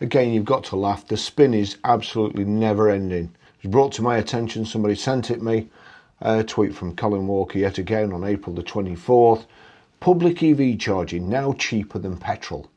Again, you've got to laugh. The spin is absolutely never ending. It was brought to my attention, somebody sent it me, a tweet from Colin Walker yet again on April the 24th. Public EV charging now cheaper than petrol.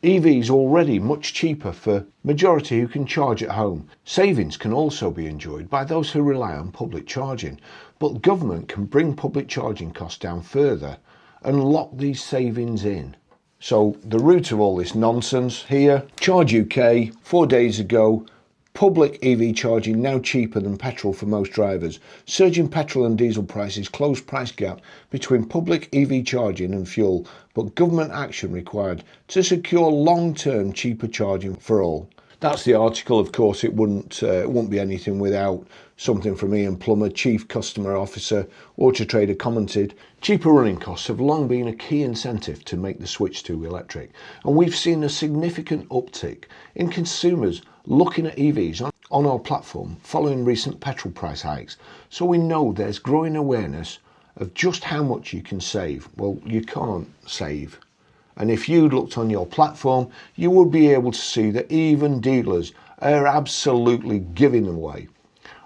EVs are already much cheaper for majority who can charge at home. Savings can also be enjoyed by those who rely on public charging, but government can bring public charging costs down further and lock these savings in. So the root of all this nonsense here, Charge UK 4 days ago, public EV charging now cheaper than petrol for most drivers. Surging petrol and diesel prices close price gap between public EV charging and fuel, but government action required to secure long-term cheaper charging for all. That's the article. Of course, it won't be anything without something from Ian Plummer, Chief Customer Officer, Auto Trader, commented, cheaper running costs have long been a key incentive to make the switch to electric, and we've seen a significant uptick in consumers looking at EVs on our platform following recent petrol price hikes. So we know there's growing awareness of just how much you can save. Well, you can't save. And if you looked on your platform, you would be able to see that even dealers are absolutely giving them away.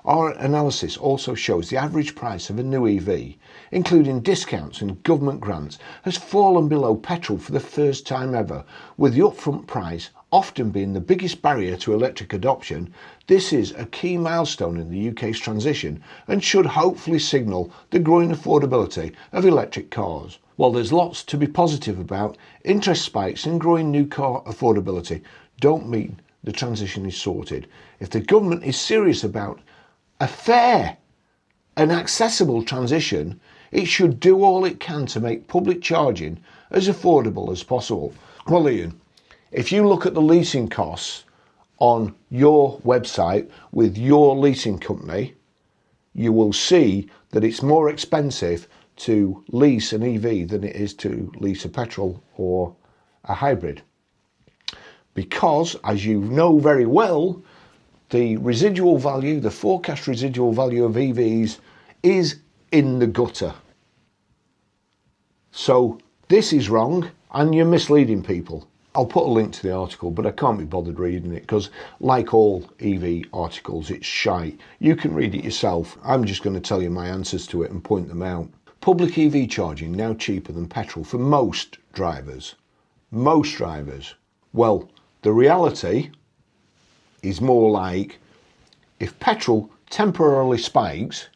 Our analysis also shows the average price of a new EV, including discounts and government grants, has fallen below petrol for the first time ever, with the upfront price often being the biggest barrier to electric adoption. This is a key milestone in the UK's transition and should hopefully signal the growing affordability of electric cars. While there's lots to be positive about, interest spikes and growing new car affordability don't mean the transition is sorted. If the government is serious about a fair and accessible transition, it should do all it can to make public charging as affordable as possible. Well, Ian, if you look at the leasing costs on your website with your leasing company, you will see that it's more expensive to lease an EV than it is to lease a petrol or a hybrid. Because, as you know very well, the residual value, the forecast residual value of EVs is in the gutter. So this is wrong and you're misleading people. I'll put a link to the article, but I can't be bothered reading it because, like all EV articles, it's shite. You can read it yourself. I'm just going to tell you my answers to it and point them out. Public EV charging now cheaper than petrol for most drivers. Most drivers. Well, the reality is more like if petrol temporarily spikes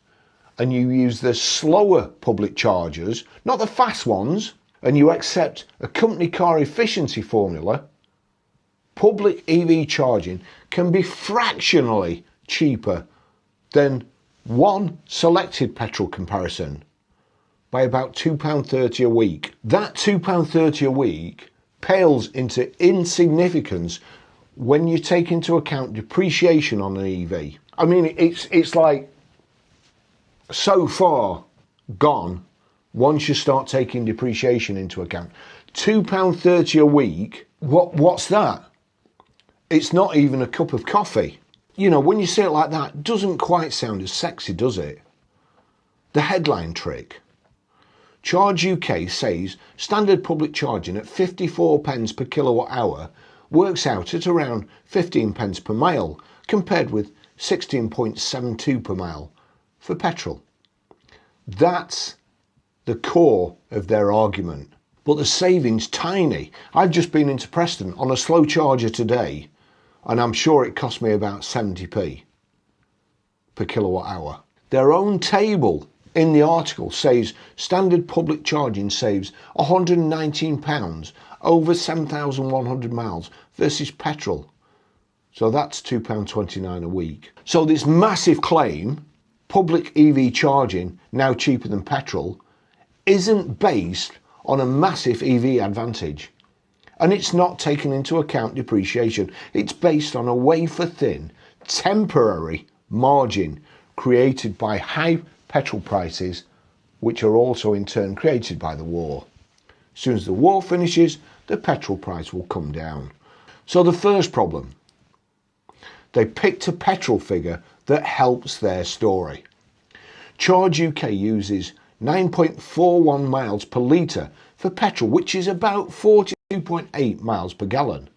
and you use the slower public chargers, not the fast ones, and you accept a company car efficiency formula, public EV charging can be fractionally cheaper than one selected petrol comparison by about £2.30 a week. That £2.30 a week pales into insignificance when you take into account depreciation on an EV. I mean, it's like so far gone once you start taking depreciation into account. £2.30 a week, what's that? It's not even a cup of coffee. You know, when you say it like that, it doesn't quite sound as sexy, does it? The headline trick. Charge UK says standard public charging at 54 pence per kilowatt hour works out at around 15 pence per mile, compared with 16.72 per mile for petrol. That's the core of their argument. But the saving's tiny. I've just been into Preston on a slow charger today, and I'm sure it cost me about 70p per kilowatt hour. Their own table in the article says standard public charging saves £119 over 7,100 miles versus petrol. So that's £2.29 a week. So this massive claim, public EV charging now cheaper than petrol, isn't based on a massive EV advantage. And it's not taken into account depreciation. It's based on a wafer-thin, temporary margin created by high petrol prices, which are also in turn created by the war. As soon as the war finishes, the petrol price will come down. So the first problem, they picked a petrol figure that helps their story. Charge UK uses 9.41 miles per litre for petrol, which is about 42.8 miles per gallon.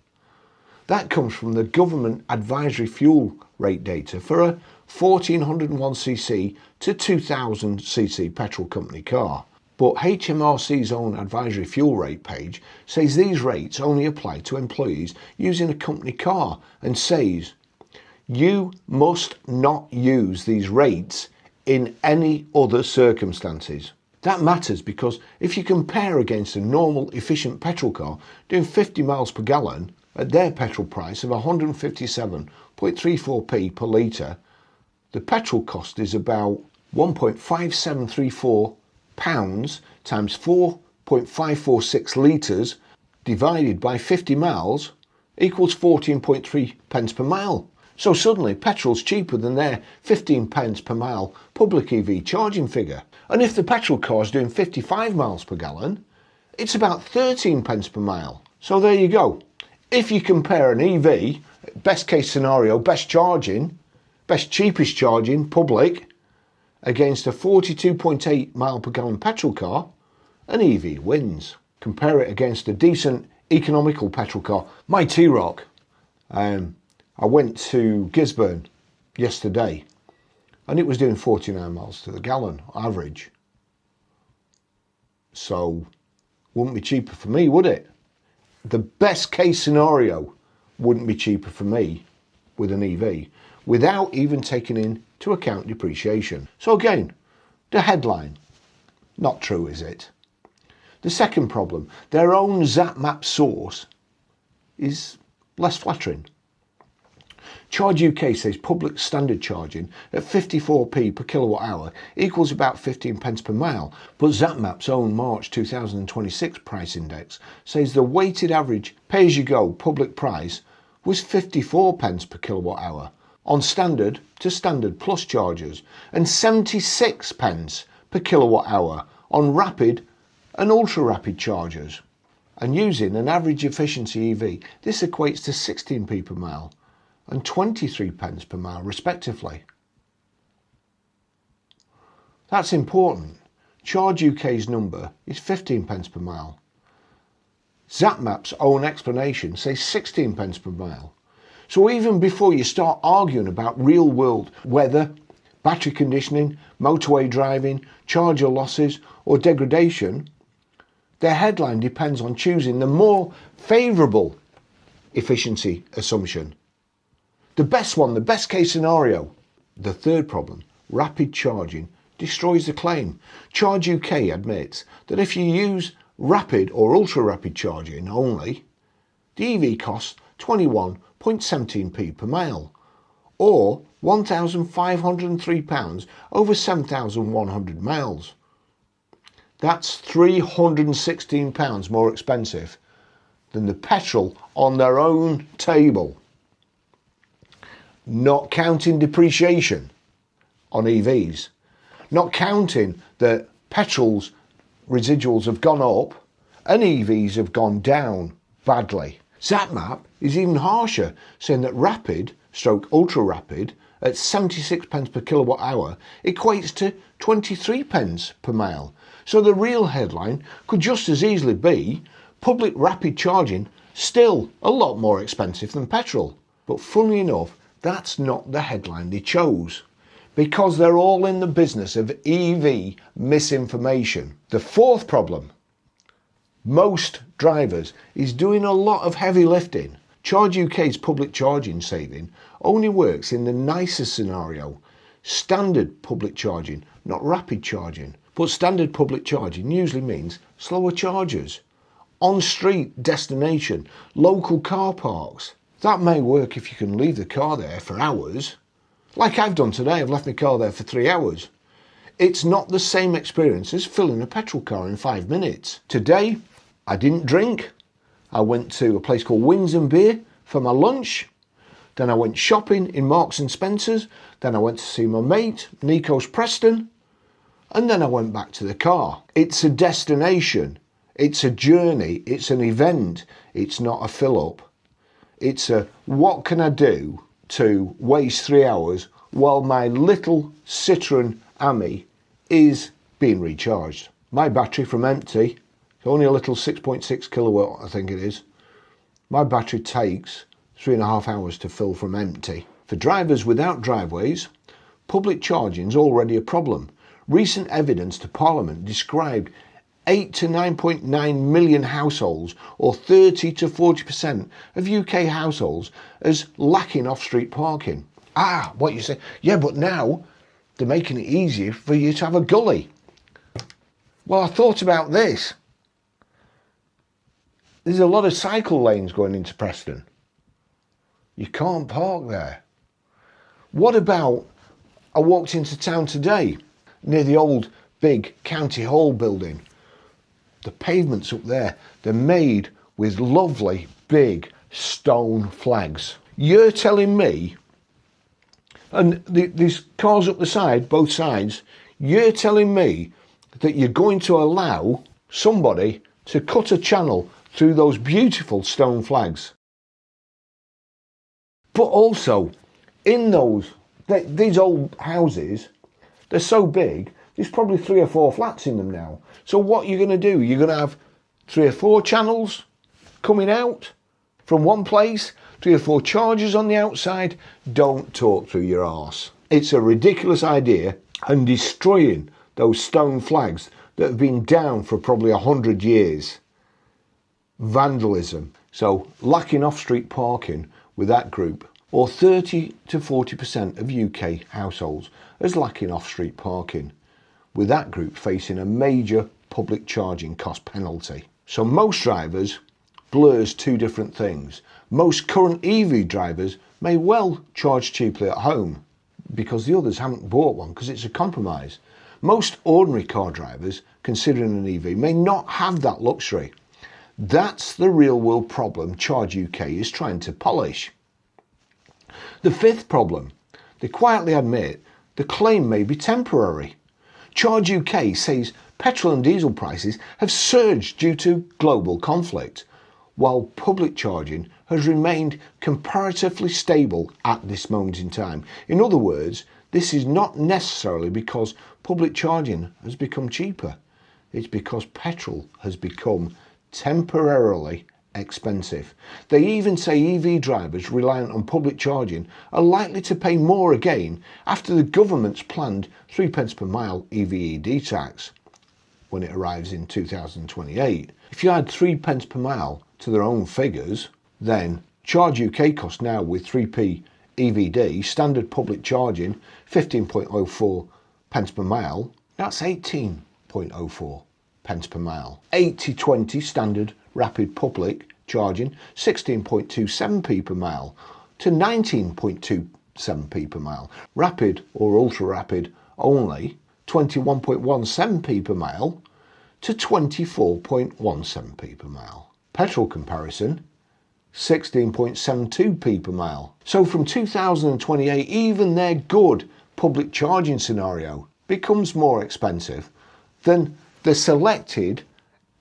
That comes from the government advisory fuel rate data for a 1401cc to 2000cc petrol company car. But HMRC's own advisory fuel rate page says these rates only apply to employees using a company car and says you must not use these rates in any other circumstances. That matters because if you compare against a normal efficient petrol car doing 50 miles per gallon at their petrol price of 157.34p per litre, the petrol cost is about £1.5734 times 4.546 litres divided by 50 miles equals 14.3 pence per mile. So suddenly petrol's cheaper than their 15 pence per mile public EV charging figure. And if the petrol car is doing 55 miles per gallon, it's about 13 pence per mile. So there you go. If you compare an EV, best case scenario, best cheapest charging public, against a 42.8 mile per gallon petrol car, an EV wins. Compare it against a decent economical petrol car. My T-Roc, I went to Gisborne yesterday and it was doing 49 miles to the gallon average. So wouldn't be cheaper for me, would it? The best case scenario wouldn't be cheaper for me with an EV without even taking into account depreciation. So again, the headline, not true, is it? The second problem, their own ZapMap source is less flattering. Charge UK says public standard charging at 54p per kilowatt hour equals about 15 pence per mile, but ZapMap's own March 2026 price index says the weighted average pay-as-you-go public price was 54 pence per kilowatt hour on standard to standard plus chargers and 76 pence per kilowatt hour on rapid and ultra rapid chargers. And using an average efficiency EV, this equates to 16p per mile and 23 pence per mile respectively. That's important. Charge UK's number is 15 pence per mile. ZapMap's own explanation says 16 pence per mile. So even before you start arguing about real world weather, battery conditioning, motorway driving, charger losses or degradation, their headline depends on choosing the more favourable efficiency assumption. The best one, the best case scenario. The third problem, rapid charging, destroys the claim. Charge UK admits that if you use rapid or ultra rapid charging only, the EV costs 21.17p per mile, or £1,503 over 7,100 miles. That's £316 more expensive than the petrol on their own table. Not counting depreciation on EVs, not counting that petrol's residuals have gone up and EVs have gone down badly. ZapMap is even harsher, saying that rapid stroke ultra rapid at 76 pence per kilowatt hour equates to 23 pence per mile. So the real headline could just as easily be public rapid charging still a lot more expensive than petrol. But funnily enough, that's not the headline they chose, because they're all in the business of EV misinformation. The fourth problem, most drivers, is doing a lot of heavy lifting. Charge UK's public charging saving only works in the nicer scenario, standard public charging, not rapid charging. But standard public charging usually means slower chargers, on-street destination, local car parks. That may work if you can leave the car there for hours. Like I've done today, I've left my car there for 3 hours. It's not the same experience as filling a petrol car in 5 minutes. Today, I didn't drink. I went to a place called Wings and Beer for my lunch. Then I went shopping in Marks and Spencer's. Then I went to see my mate, Nikos Preston. And then I went back to the car. It's a destination. It's a journey. It's an event. It's not a fill-up. It's a, what can I do to waste 3 hours while my little Citroen Ami is being recharged. My battery from empty, it's only a little 6.6 kilowatt, I think it is. My battery takes 3.5 hours to fill from empty. For drivers without driveways, public charging is already a problem. Recent evidence to Parliament described 8 to 9.9 million households, or 30 to 40% of UK households, as lacking off-street parking. What you say? Yeah, but now they're making it easier for you to have a gully. Well, I thought about this. There's a lot of cycle lanes going into Preston. You can't park there. What about, I walked into town today, near the old big County Hall building. The pavements up there, they're made with lovely big stone flags. You're telling me, and these cars up the side, both sides, you're telling me that you're going to allow somebody to cut a channel through those beautiful stone flags? But also, in these old houses, they're so big, there's probably 3 or 4 flats in them now. So what you're going to do, you're going to have 3 or 4 channels coming out from one place, 3 or 4 chargers on the outside. Don't talk through your arse. It's a ridiculous idea, and destroying those stone flags that have been down for probably 100 years. Vandalism. So lacking off-street parking with that group, or 30 to 40% of UK households as lacking off-street parking, with that group facing a major public charging cost penalty. So most drivers blurs 2 different things. Most current EV drivers may well charge cheaply at home because the others haven't bought one because it's a compromise. Most ordinary car drivers considering an EV may not have that luxury. That's the real world problem Charge UK is trying to polish. The 5th problem, they quietly admit the claim may be temporary. Charge UK says petrol and diesel prices have surged due to global conflict, while public charging has remained comparatively stable at this moment in time. In other words, this is not necessarily because public charging has become cheaper. It's because petrol has become temporarily expensive. They even say EV drivers reliant on public charging are likely to pay more again after the government's planned 3p per mile EV/ED tax when it arrives in 2028. If you add 3p per mile to their own figures, then Charge UK costs now with 3p EVD, standard public charging 15.04 pence per mile, that's 18.04 pence per mile. 80/20 standard rapid public charging 16.27p per mile to 19.27p per mile. Rapid or ultra rapid only 21.17p per mile to 24.17p per mile. Petrol comparison 16.72p per mile. So from 2028, even their good public charging scenario becomes more expensive than the selected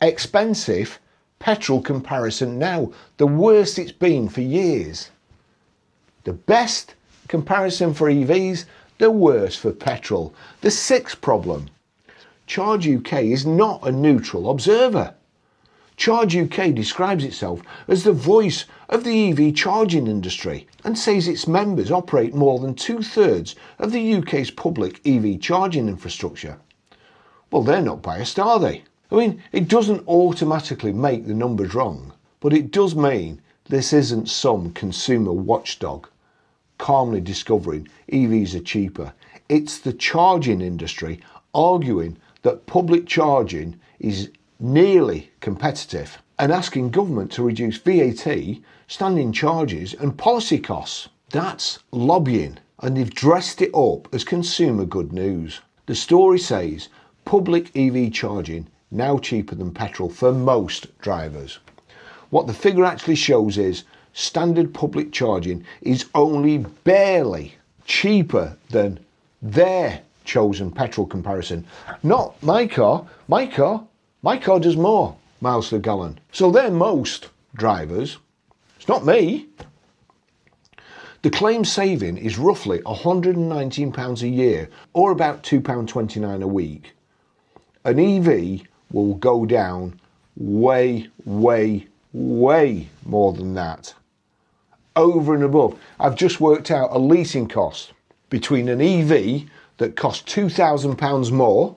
expensive petrol comparison now, the worst it's been for years. The best comparison for EVs, the worst for petrol. The 6th problem, Charge UK is not a neutral observer. Charge UK describes itself as the voice of the EV charging industry and says its members operate more than 2/3 of the UK's public EV charging infrastructure. Well, they're not biased, are they? I mean, it doesn't automatically make the numbers wrong, but it does mean this isn't some consumer watchdog calmly discovering EVs are cheaper. It's the charging industry arguing that public charging is nearly competitive and asking government to reduce VAT, standing charges and policy costs. That's lobbying, and they've dressed it up as consumer good news. The story says public EV charging now cheaper than petrol for most drivers. What the figure actually shows is standard public charging is only barely cheaper than their chosen petrol comparison. Not my car. My car does more miles per gallon. So they're most drivers. It's not me. The claim saving is roughly £119 a year, or about £2.29 a week. An EV will go down way, way, way more than that. Over and above. I've just worked out a leasing cost between an EV that costs £2,000 more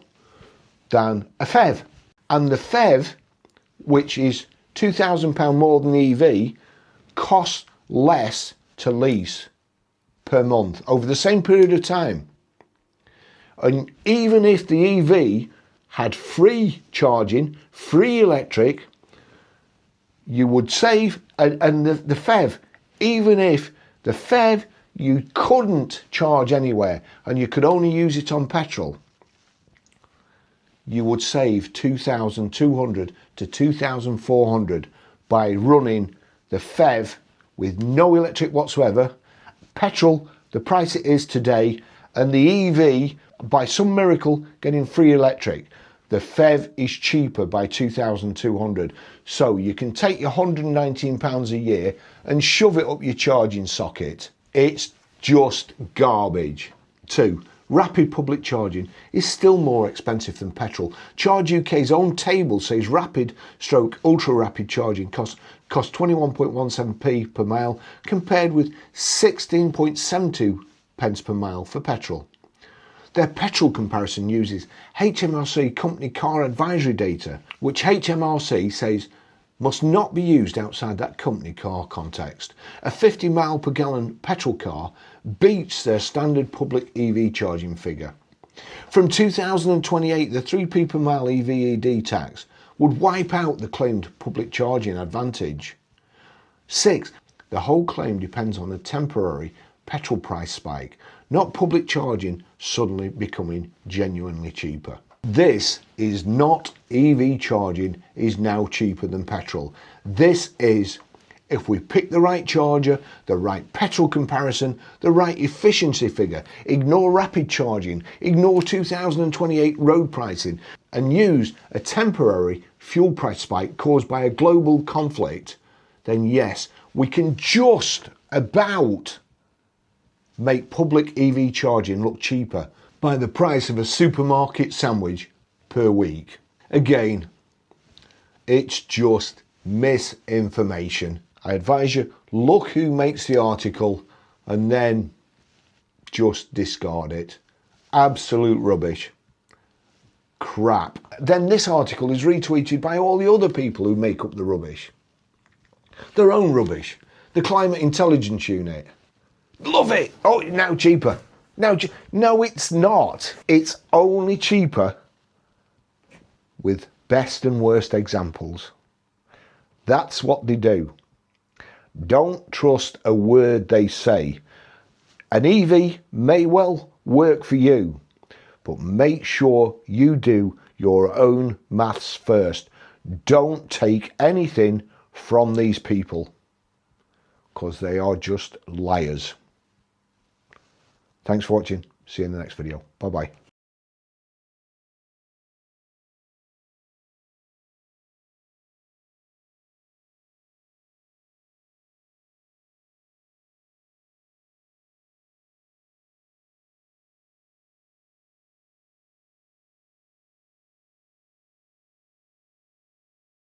than a PHEV. And the PHEV, which is £2,000 more than the EV, costs less to lease per month over the same period of time. And even if the EV had free charging, free electric, you would save, and the PHEV, even if the PHEV you couldn't charge anywhere and you could only use it on petrol, you would save £2,200 to £2,400 by running the PHEV with no electric whatsoever, petrol the price it is today, and the EV by some miracle getting free electric. The PHEV is cheaper by £2,200. So you can take your £119 a year and shove it up your charging socket. It's just garbage. 2. Rapid public charging is still more expensive than petrol. Charge UK's own table says rapid / ultra rapid charging costs 21.17p per mile compared with 16.72 pence per mile for petrol. Their petrol comparison uses HMRC company car advisory data, which HMRC says must not be used outside that company car context. A 50 mile per gallon petrol car beats their standard public EV charging figure. From 2028, the 3p per mile EV/ED tax would wipe out the claimed public charging advantage. 6. The whole claim depends on a temporary petrol price spike, not public charging suddenly becoming genuinely cheaper. This is not EV charging is now cheaper than petrol. This is, if we pick the right charger, the right petrol comparison, the right efficiency figure, ignore rapid charging, ignore 2028 road pricing, and use a temporary fuel price spike caused by a global conflict, then yes, we can just about make public EV charging look cheaper by the price of a supermarket sandwich per week. Again, it's just misinformation. I advise you, look who makes the article and then just discard it. Absolute rubbish. Crap. Then this article is retweeted by all the other people who make up the rubbish. Their own rubbish. The Climate Intelligence Unit. Love it. Oh, now cheaper. No, it's not. It's only cheaper with best and worst examples. That's what they do. Don't trust a word they say. An EV may well work for you, but make sure you do your own maths first. Don't take anything from these people because they are just liars. Thanks for watching. See you in the next video. Bye-bye.